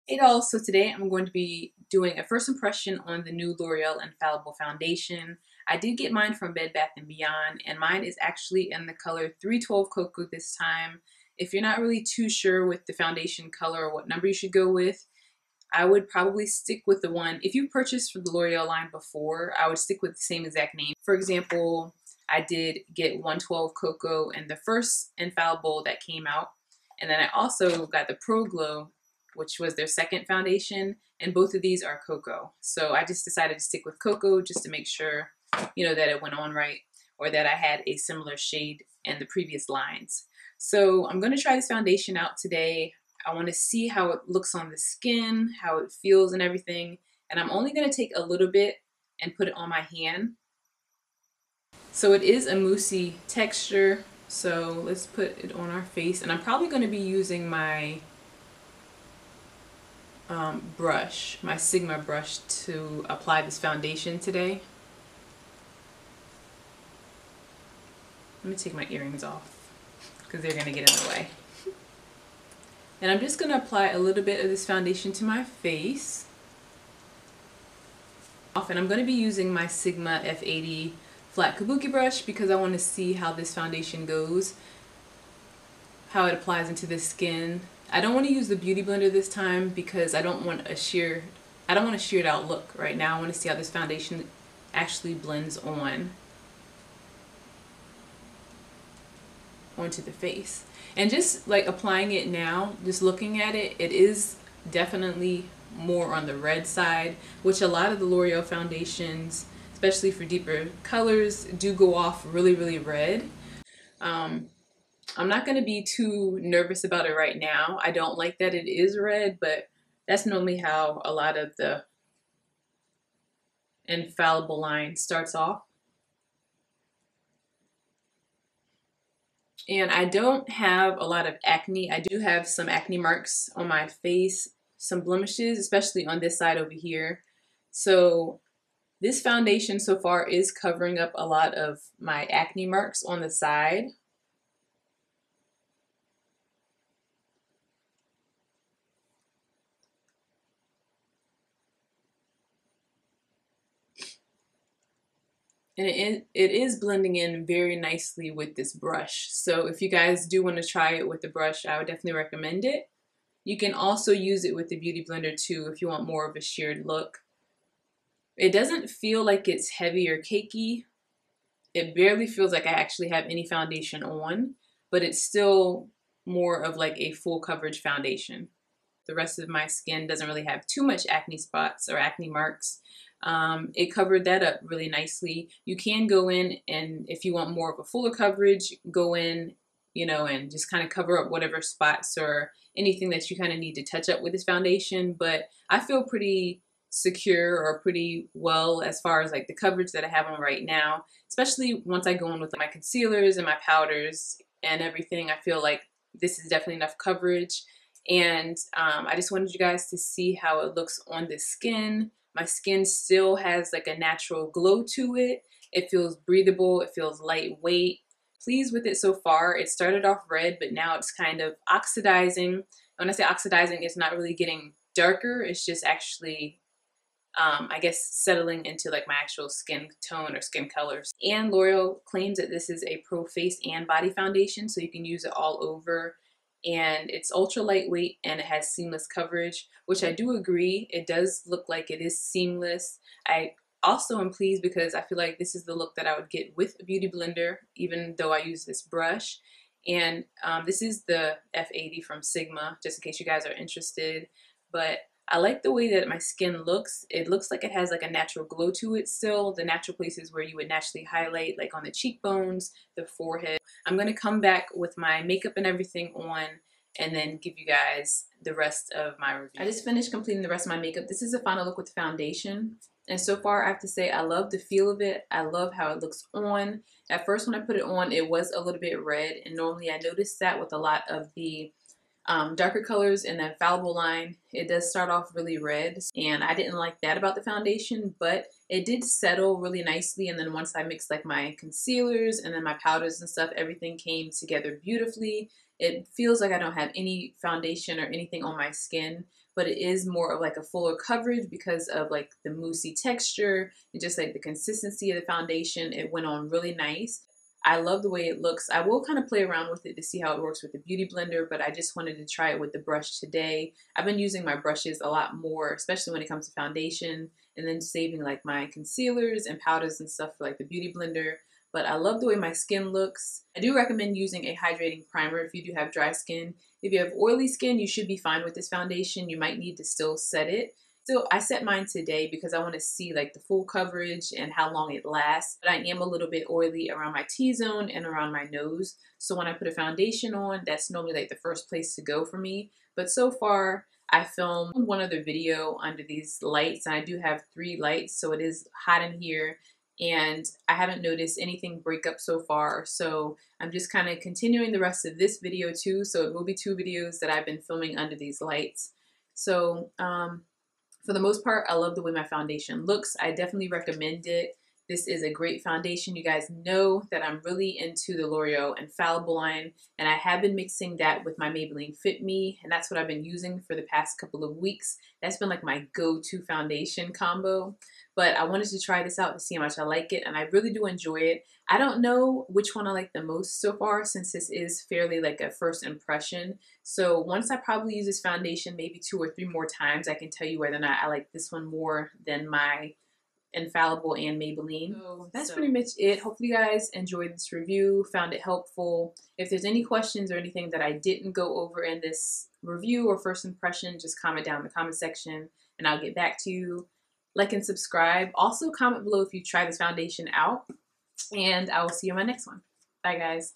Hey all, so today I'm going to be doing a first impression on the new L'Oreal Infallible foundation. I did get mine from Bed Bath & Beyond, and mine is actually in the color 312 Cocoa this time. If you're not really too sure with the foundation color or what number you should go with, I would probably stick with the one, if you purchased from the L'Oreal line before, I would stick with the same exact name. For example, I did get 112 Cocoa in the first Infallible that came out, and then I also got the Pro Glow, which was their second foundation, and both of these are cocoa. So I just decided to stick with cocoa just to make sure, that it went on right, or that I had a similar shade in the previous lines. So I'm going to try this foundation out today. I want to see how it looks on the skin, how it feels and everything. And I'm only going to take a little bit and put it on my hand. So it is a moussey texture. So let's put it on our face. And I'm probably going to be using my brush, my Sigma brush, to apply this foundation today. Let me take my earrings off because they're going to get in the way. And I'm just going to apply a little bit of this foundation to my face. And I'm going to be using my Sigma F80 flat kabuki brush because I want to see how this foundation goes, how it applies into the skin. I don't want to use the Beauty Blender this time because I don't want a sheared out look right now. I want to see how this foundation actually blends onto the face. And just like applying it now, just looking at it, it is definitely more on the red side, which a lot of the L'Oreal foundations, especially for deeper colors, do go off really, really red. I'm not going to be too nervous about it right now. I don't like that it is red, but that's normally how a lot of the Infallible line starts off. And I don't have a lot of acne. I do have some acne marks on my face, some blemishes, especially on this side over here. So this foundation so far is covering up a lot of my acne marks on the side. And it is blending in very nicely with this brush. So if you guys do want to try it with the brush, I would definitely recommend it. You can also use it with the Beauty Blender too if you want more of a sheared look. It doesn't feel like it's heavy or cakey. It barely feels like I actually have any foundation on, but it's still more of like a full coverage foundation. The rest of my skin doesn't really have too much acne spots or acne marks. It covered that up really nicely. You can go in and if you want more of a fuller coverage, go in, and just kind of cover up whatever spots or anything that you kind of need to touch up with this foundation. But I feel pretty secure or pretty well as far as like the coverage that I have on right now, especially once I go in with my concealers and my powders and everything. I feel like this is definitely enough coverage. And I just wanted you guys to see how it looks on the skin. My skin still has like a natural glow to it. It feels breathable. It feels lightweight. Pleased with it so far. It started off red, but now it's kind of oxidizing. When I say oxidizing, it's not really getting darker. It's just actually, I guess, settling into like my actual skin tone or skin colors. And L'Oreal claims that this is a pro face and body foundation, so you can use it all over. And it's ultra lightweight and it has seamless coverage, which I do agree. It does look like it is seamless. I also am pleased because I feel like this is the look that I would get with a Beauty Blender, even though I use this brush. And this is the F80 from Sigma, just in case you guys are interested. But I like the way that my skin looks. It looks like it has like a natural glow to it still. The natural places where you would naturally highlight, like on the cheekbones, the forehead. I'm going to come back with my makeup and everything on and then give you guys the rest of my review. I just finished completing the rest of my makeup. This is the final look with the foundation. And so far I have to say I love the feel of it. I love how it looks on. At first when I put it on, it was a little bit red. And normally I noticed that with a lot of the darker colors in the Infallible line. It does start off really red, and I didn't like that about the foundation, but it did settle really nicely. And then once I mixed like my concealers and then my powders and stuff, everything came together beautifully. It feels like I don't have any foundation or anything on my skin, but it is more of like a fuller coverage because of like the moussey texture and just like the consistency of the foundation. It went on really nice. I love the way it looks. I will kind of play around with it to see how it works with the Beauty Blender, but I just wanted to try it with the brush today. I've been using my brushes a lot more, especially when it comes to foundation, and then saving like my concealers and powders and stuff for like the Beauty Blender. But I love the way my skin looks. I do recommend using a hydrating primer if you do have dry skin. If you have oily skin, you should be fine with this foundation. You might need to still set it. So I set mine today because I want to see like the full coverage and how long it lasts. But I am a little bit oily around my T-zone and around my nose. So when I put a foundation on, that's normally like the first place to go for me. But so far, I filmed one other video under these lights, and I do have 3 lights, so it is hot in here. And I haven't noticed anything break up so far, so I'm just kind of continuing the rest of this video too. So it will be 2 videos that I've been filming under these lights. So for the most part, I love the way my foundation looks. I definitely recommend it. This is a great foundation. You guys know that I'm really into the L'Oreal Infallible line, and I have been mixing that with my Maybelline Fit Me, and that's what I've been using for the past couple of weeks. That's been like my go-to foundation combo. But I wanted to try this out to see how much I like it, and I really do enjoy it. I don't know which one I like the most so far, since this is fairly like a first impression. So once I probably use this foundation maybe 2 or 3 more times, I can tell you whether or not I like this one more than my Infallible and Maybelline. So that's pretty much it. Hopefully you guys enjoyed this review, found it helpful. If there's any questions or anything that I didn't go over in this review or first impression, just comment down in the comment section and I'll get back to you. Like and subscribe. Also comment below if you try this foundation out, and I will see you in my next one. Bye guys.